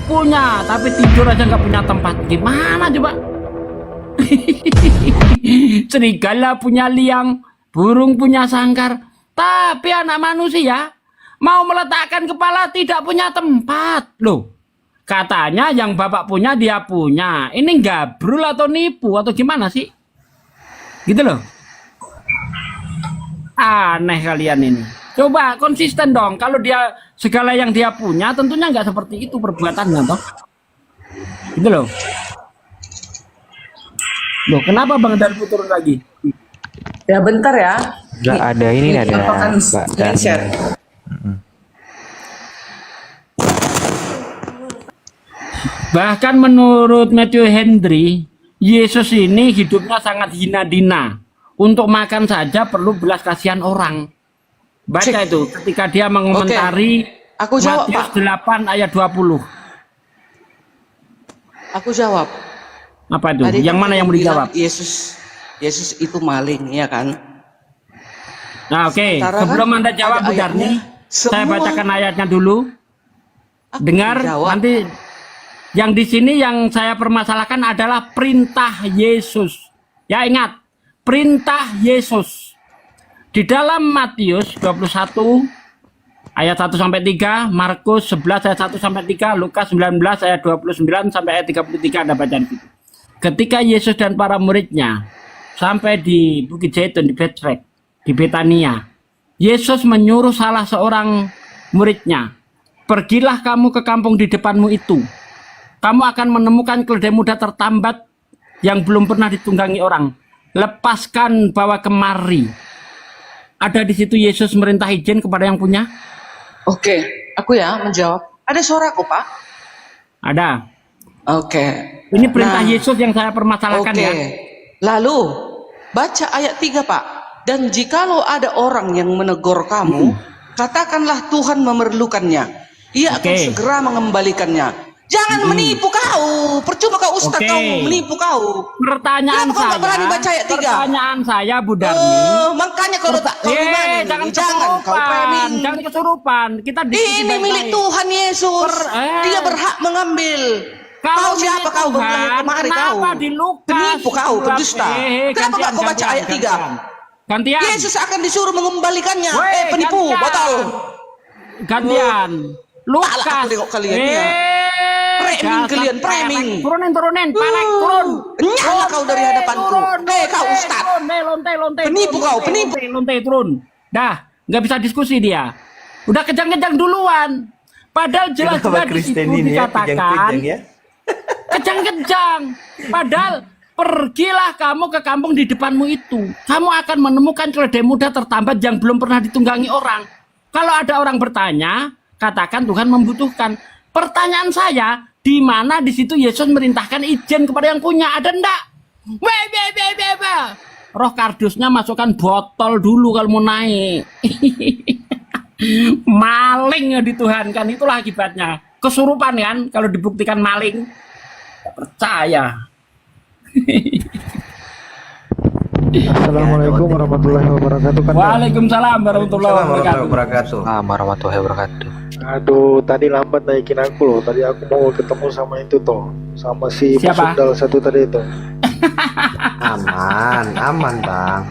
punya, tapi tidur aja nggak punya tempat. Gimana coba? Serigala punya liang, burung punya sangkar, tapi anak manusia mau meletakkan kepala tidak punya tempat. Loh, katanya yang bapak punya dia punya. Ini gabrul atau nipu atau gimana sih? Gitu loh. Aneh kalian ini. Coba konsisten dong. Kalau dia segala yang dia punya, tentunya nggak seperti itu perbuatannya, toh. Gitu loh. Loh, kenapa Bang Darbu turun lagi? Ya bentar ya. Enggak ada ini ada Apakah Mbak dan share? Bahkan menurut Matthew Henry, Yesus ini hidupnya sangat hina dina. Untuk makan saja perlu belas kasihan orang. Baca itu ketika dia mengomentari Aku jawab, Matius Pak. 8 ayat 20. Aku jawab. Apa itu? Tadi Yang kan mana yang kamu mau bilang dijawab? Yesus itu maling, ya kan? Nah, oke. Sementara Sebelum kan Anda jawab, ada Bu Darni, ayatnya, saya semua- bacakan ayatnya dulu. Aku Dengar, jawab. nanti yang di sini yang saya permasalahkan adalah perintah Yesus. Ya, ingat, perintah Yesus. Di dalam Matius 21 ayat 1 sampai 3, Markus 11 ayat 1 sampai 3, Lukas 19 ayat 29 sampai ayat 33 Anda baca di situ. Ketika Yesus dan para muridnya sampai di Bukit Zaitun di Betfage, di Betania, Yesus menyuruh salah seorang muridnya, "Pergilah kamu ke kampung di depanmu itu. Kamu akan menemukan keledai muda tertambat yang belum pernah ditunggangi orang. Lepaskan, bawa kemari." Ada di situ Yesus merintah izin kepada yang punya? Oke, aku ya menjawab. Ada suaraku, Pak? Ada. Oke. Ini perintah Nah, Yesus yang saya permasalahkan Oke. ya. Lalu baca ayat 3, Pak. Dan jikalau ada orang yang menegur kamu, katakanlah Tuhan memerlukannya. Ia akan Oke. segera mengembalikannya. Jangan menipu kau. Percuma kau ustaz, Oke. kau menipu kau. Pertanyaan Kenapa kau saya, nggak berani baca ayat 3? pertanyaan saya, Bu Darni. Makanya kau letak kau di mana ini? Jangan Jangan kau kesurupan, framing. jangan kesurupan. Kita diskusi Ini milik baik-baik. Tuhan Yesus. Dia berhak mengambil. Kau siapa kau berani kemari kau? Kenapa di Lukas? Penipu kau, pendusta. Kenapa gantian, kau baca gantian, ayat 3? Gantian. Yesus akan disuruh mengembalikannya. Weh, Penipu, gantian. batal. Gantian. Lukas. aku tengok kalian ya. Framing dasar kalian, pelek. framing. Turunin, palek, turun. Nyala kau dari hadapanku. Turun, Kau ustaz. lonte. Penipu kau, penipu. Lonte, turun. Dah, nggak bisa diskusi dia. Udah kejang-kejang duluan. Padahal jelas-jelas di situ dikatakan ya. kejang-kejang. Padahal pergilah kamu ke kampung di depanmu itu. Kamu akan menemukan keledai muda tertambat yang belum pernah ditunggangi orang. Kalau ada orang bertanya, katakan Tuhan membutuhkan. Pertanyaan saya, di mana di situ Yesus merintahkan izin kepada yang punya? Ada ndak? Roh kardusnya masukkan botol dulu kalau mau naik. Maling ya dituhankan, itulah akibatnya. Kesurupan kan kalau dibuktikan maling. Gak percaya. Assalamualaikum warahmatullahi wabarakatuh. Waalaikumsalam warahmatullahi wabarakatuh. Warahmatullahi wabarakatuh. Aduh, tadi lambat naikin aku loh. Tadi aku mau ketemu sama itu toh, sama si Siapa? Sundal satu tadi itu. Aman bang.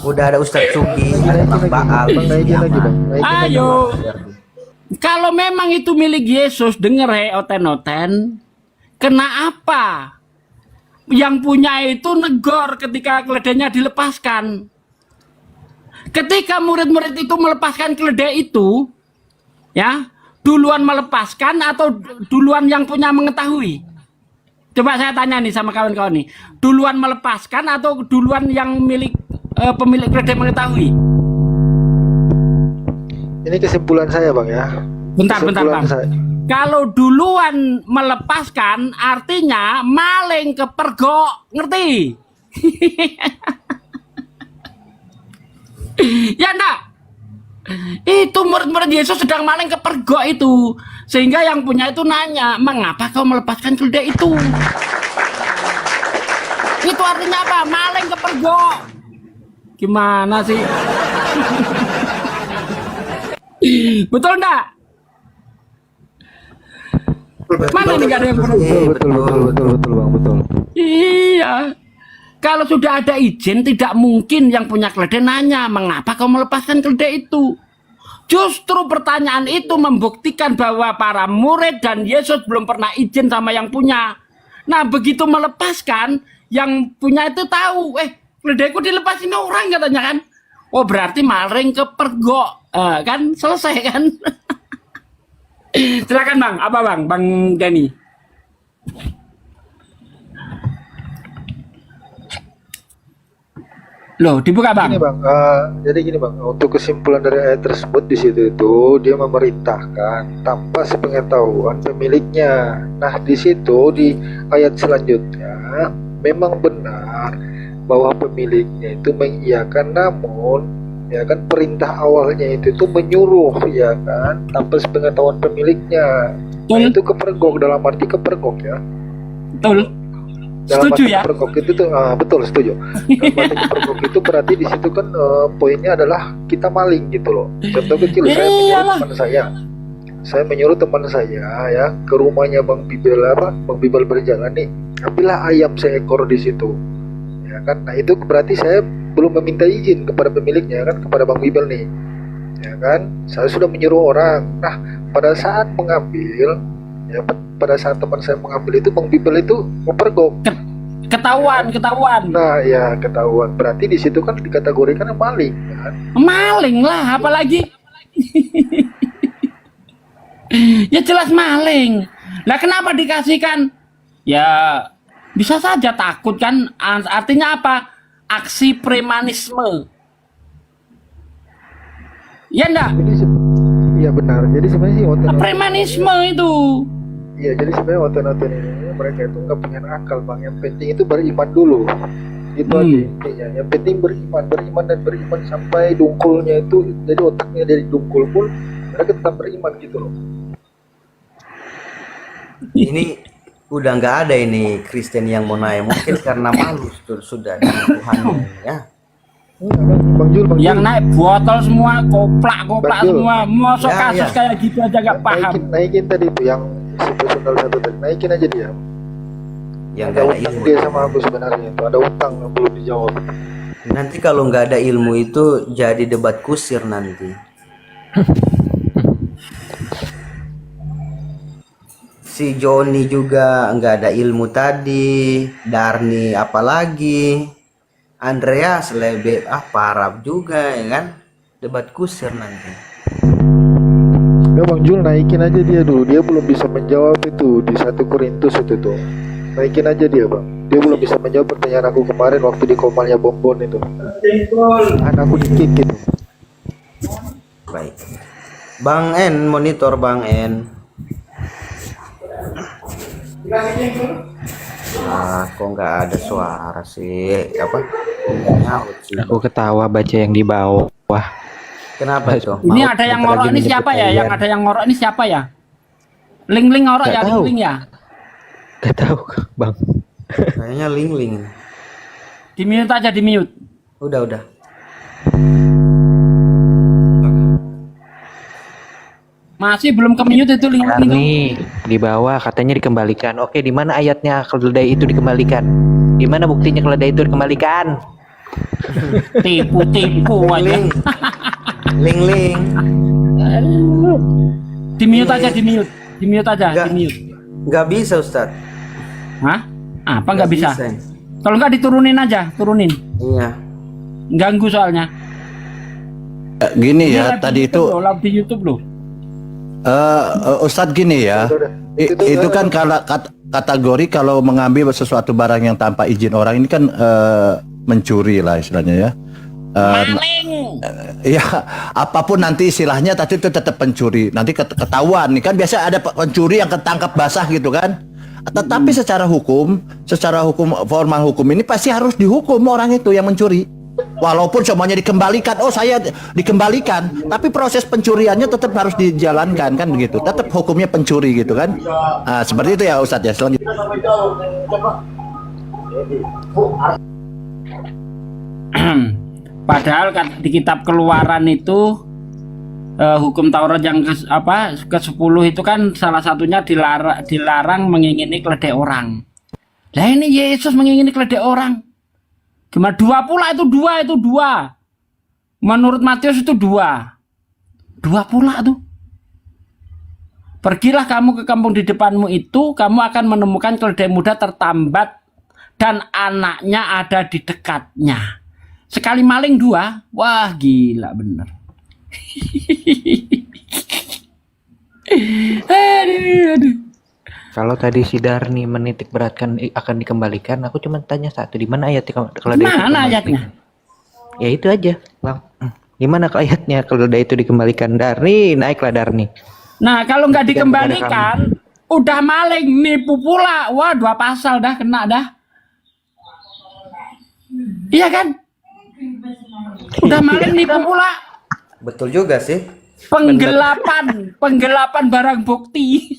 Udah ada Ustadz Sugi, ada Bang Baal. Bang, naikin lagi bang. Naikin lagi, Ayo. Bang. Kalau memang itu milik Yesus, denger oten-oten. Kenapa? Yang punya itu negor ketika keledainya dilepaskan. Ketika murid-murid itu melepaskan keledai itu, ya, duluan melepaskan atau duluan yang punya mengetahui? Coba saya tanya nih sama kawan-kawan nih, duluan melepaskan atau duluan yang pemilik keledai mengetahui? Ini kesimpulan saya bang ya. Bentar Kesimpulan bang. saya. Kalau duluan melepaskan artinya maling kepergok, ngerti? Ya enggak? Itu murid-murid Yesus sedang maling kepergok itu. Sehingga yang punya itu nanya, "Mengapa kau melepaskan keledai itu?" Itu artinya apa? Maling kepergok. Gimana sih? Betul enggak? Mana nih nggak ada yang pernah? Betul bang, betul. Iya. Kalau sudah ada izin, tidak mungkin yang punya keledai nanya, mengapa kau melepaskan keledai itu? Justru pertanyaan itu membuktikan bahwa para murid dan Yesus belum pernah izin sama yang punya. Nah, begitu melepaskan, yang punya itu tahu, keledaiku dilepasin orang katanya kan. Oh, berarti maling kepergok. Kan selesai kan? Silakan Bang, apa Bang Denny? Loh, dibuka Bang. Gini bang, jadi gini bang, untuk kesimpulan dari ayat tersebut di situ itu dia memerintahkan tanpa sepengetahuan pemiliknya. Nah di situ di ayat selanjutnya memang benar bahwa pemiliknya itu mengiyakan, namun ya kan perintah awalnya itu menyuruh ya kan tanpa sepengetahuan pemiliknya. Nah, itu kepergok, dalam arti kepergok ya. Betul. Dalam Setuju arti ya? kepergok itu tuh betul, setuju. Dalam arti kepergok itu berarti di situ kan poinnya adalah kita maling gitu loh. Contoh kecil, saya menyuruh teman saya ya ke rumahnya Bang Bibel berjalan nih, ambillah ayam seekor di situ ya kan. Nah itu berarti saya belum meminta izin kepada pemiliknya kan, kepada Bang Bibel nih ya kan. Saya sudah menyuruh orang. Nah pada saat mengambil ya, pada saat teman saya mengambil itu Bang Bibel itu mempergok. Ketahuan. Nah ya ketahuan, berarti di situ kan dikategorikan maling kan. Maling lah, apalagi. Ya jelas maling. Lah kenapa dikasihkan? Ya bisa saja takut kan. Artinya apa? Aksi premanisme. Ya enggak? Iya benar. Jadi sebenarnya sih Premanisme itu. iya, jadi sebenarnya oten-oten ini mereka itu nggak punya akal bang. Yang penting itu beriman dulu. Itu aja intinya. Yang penting beriman sampai dungkulnya itu, jadi otaknya dari dungkul pun mereka tetap beriman gitu loh. Ini udah nggak ada ini Kristen yang mau naik, mungkin karena malu sudah dengan Tuhan ya. Bang Jul, Yang naik botol semua, koplak semua. Masuk Ya, kasus ya. kayak gitu aja gak paham. naikin tadi itu yang si personal satu tadi, naikin aja dia. Yang Ada nggak ada utang ilmu. dia sama aku sebenarnya itu, ada utang yang belum dijawab. Nanti kalau nggak ada ilmu itu jadi debat kusir nanti. Si Joni juga nggak ada ilmu tadi, Darni apalagi, Andreas lebih parah juga ya kan, debat kusir nanti. Ya Bang Jul, naikin aja dia dulu, dia belum bisa menjawab itu di 1 Korintus itu tuh. Naikin aja dia bang, dia belum bisa menjawab pertanyaan aku kemarin waktu di komalnya Bombon itu. Anakku di-kick gitu. Baik, Bang N, monitor Bang N. Kok nggak ada suara sih? Apa? Nyaut sih. Aku ketawa baca yang di bawah. Kenapa itu? Ini ada yang ngorok ini siapa ya? Yang ada yang ngorok ini siapa ya? Ling ngorok ya, Nggak tahu. Ling ya. Gak tahu bang. Kayaknya Ling. Di mute aja, di mute. Udah. Masih belum ke mute itu Ling. Nih di bawah katanya dikembalikan. Oke, di mana ayatnya keledai itu dikembalikan? Di mana buktinya keledai itu dikembalikan? Tipu aja. Ling. Di mute aja, di mute. Di mute aja, Nggak. di mute. Nggak bisa Ustadz. Hah? Apa nggak bisa? ya. Kalau nggak diturunin aja, turunin. Iya. Ganggu soalnya. Gini Ini ya, live tadi di itu YouTube loh, live di YouTube loh. Ustadz gini ya, itu kan kategori kalau mengambil sesuatu barang yang tanpa izin orang ini kan mencuri lah istilahnya ya. Maling. Ya apapun nanti istilahnya, tapi itu tetap pencuri. Nanti ketahuan nih kan, biasa ada pencuri yang ketangkap basah gitu kan. Tetapi secara hukum formal hukum ini pasti harus dihukum orang itu yang mencuri. Walaupun semuanya dikembalikan, saya dikembalikan, tapi proses pencuriannya tetap harus dijalankan kan begitu. Tetap hukumnya pencuri gitu kan. Nah, seperti itu ya Ustadz ya. Selanjutnya. Padahal di kitab Keluaran itu hukum Taurat yang ke-10 itu kan salah satunya dilarang mengingini keledai orang. Lah ini Yesus mengingini keledai orang. Gimana? Dua pula itu dua. Menurut Matius itu dua pula tuh. Pergilah kamu ke kampung di depanmu itu, kamu akan menemukan keledai muda tertambat dan anaknya ada di dekatnya. Sekali maling dua, wah gila bener. aduh. Kalau tadi si Darni menitik beratkan akan dikembalikan, aku cuma tanya satu, di mana ayatnya keledai itu Mana dikembalikan? ayatnya? Ya itu aja, Bang. Di mana ayatnya keledai itu dikembalikan? Darni, naiklah Darni. Nah kalau nggak Buktikan kepada dikembalikan, udah maling, nipu pula. Wah 2 pasal dah kena dah. Iya kan? Udah maling nipu pula. Betul juga sih. Penggelapan barang bukti.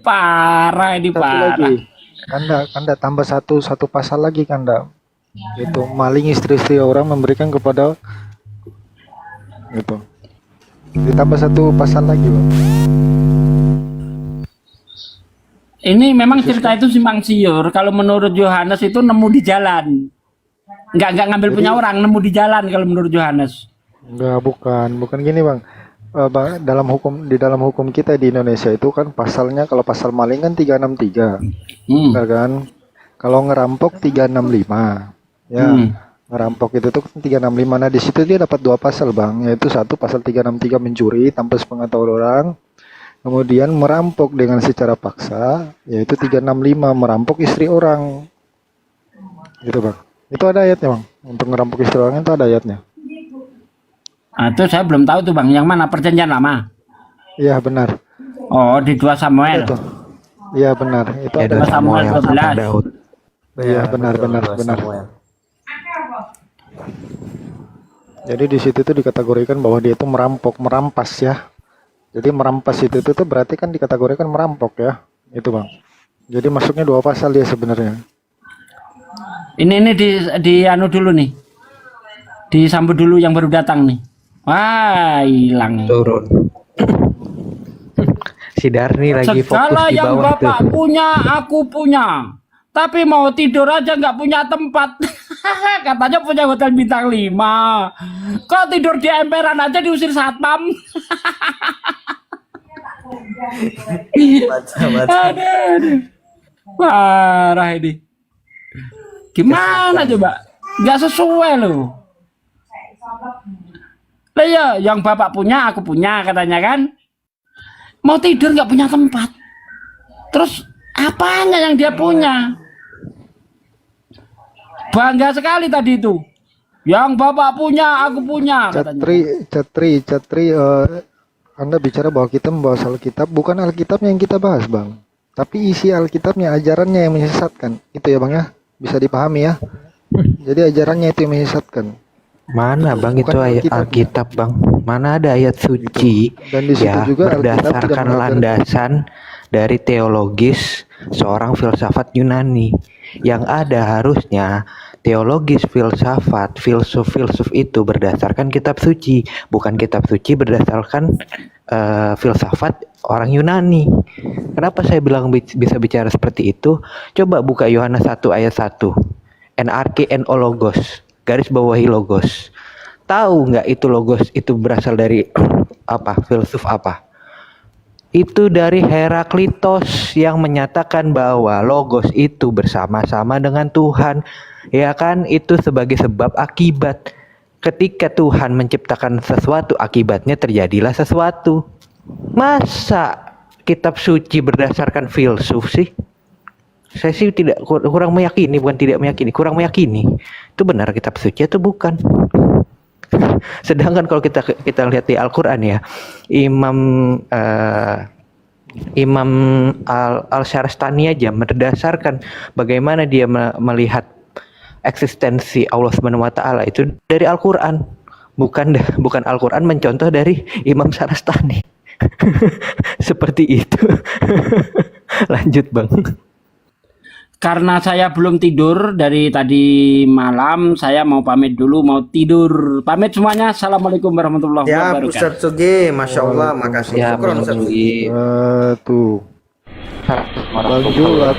Parah ini Satu parah. lagi, Kanda tambah satu pasal lagi Kanda. Itu maling istri-istri orang memberikan kepada itu. Ditambah satu pasal lagi, Bang. Ini memang cerita itu simpang siur. Kalau menurut Yohanes itu nemu di jalan. Nggak ngambil punya orang, nemu di jalan kalau menurut Yohanes. Enggak, bukan gini, Bang. Bang, di dalam hukum kita di Indonesia itu kan pasalnya, kalau pasal maling kan 363. Benar kan? Kalau ngerampok 365. Ya. Ngerampok itu tuh 365. Nah, di situ dia dapat 2 pasal, Bang. Yaitu satu pasal 363 mencuri tanpa sepengetahuan orang. Kemudian merampok dengan secara paksa, yaitu 365 merampok istri orang. Gitu, Bang. Itu ada ayatnya, Bang. Untuk ngerampok istri orang itu ada ayatnya. Nah, itu saya belum tahu tuh Bang, yang mana perjanjian lama? Iya, benar. Oh, di 2 Samuel. Itu. Iya, benar. Itu Ya, ada. dan Samuel Samuel 12. Daud. Iya, benar. Samuel. Jadi di situ tuh dikategorikan bahwa dia itu merampas ya. Jadi merampas itu tuh berarti kan dikategorikan merampok ya. Itu, Bang. Jadi masuknya 2 pasal dia sebenarnya. Ini di anu dulu nih. Disambut dulu yang baru datang nih. Wah, hilang. Turun. Si Darni lagi fokus Segala di yang bawah tuh. Bapak punya, aku punya. Tapi mau tidur aja nggak punya tempat. Katanya punya hotel bintang 5. Kok tidur di emperan aja diusir satpam? Aduh. Parah ini. Gimana coba? Nggak sesuai loh. Lah ya, yang Bapak punya, aku punya katanya kan. Mau tidur nggak punya tempat. Terus apanya yang dia punya? Bangga sekali tadi itu. Yang Bapak punya, aku punya katanya. Catri, Anda bicara bahwa kita membahas Alkitab, bukan Alkitabnya yang kita bahas, Bang. Tapi isi Alkitabnya, ajarannya yang menyesatkan. Itu ya, Bang ya. Bisa dipahami ya. Jadi ajarannya itu yang menyesatkan. Mana Bang Bukan itu ayat Alkitab. Alkitab Bang? Mana ada ayat suci Dan di situ ya juga Alkitab tidak berdasarkan mengajar- landasan dari teologis seorang filsafat Yunani. Yang ada harusnya teologis filsafat, filsuf itu berdasarkan kitab suci, bukan kitab suci berdasarkan filsafat orang Yunani. Kenapa saya bilang bisa bicara seperti itu? Coba buka Yohanes 1 ayat 1. NRK NO logos, garis bawahi logos. Tahu nggak itu logos itu berasal dari apa? Filsuf apa? Itu dari Heraklitos yang menyatakan bahwa logos itu bersama-sama dengan Tuhan. Ya kan, itu sebagai sebab akibat. Ketika Tuhan menciptakan sesuatu, akibatnya terjadilah sesuatu. Masa kitab suci berdasarkan filsuf sih? Saya sih kurang meyakini, bukan tidak meyakini, kurang meyakini. Itu benar kitab suci atau bukan? Sedangkan kalau kita lihat di Al-Qur'an ya, Imam Al-Syarastani aja berdasarkan bagaimana dia melihat eksistensi Allah Subhanahu wa taala itu dari Al-Qur'an. Bukan Al-Qur'an mencontoh dari Imam Syarastani. Seperti itu. Lanjut, Bang. karena saya belum tidur dari tadi malam, saya mau pamit dulu, mau tidur. Pamit semuanya. Assalamualaikum warahmatullahi Ya, wabarakatuh. Ustaz Sugi, Masya Allah, makasih. Ya, Syukron, Ustaz Sugi. Tuh. Bang Julat.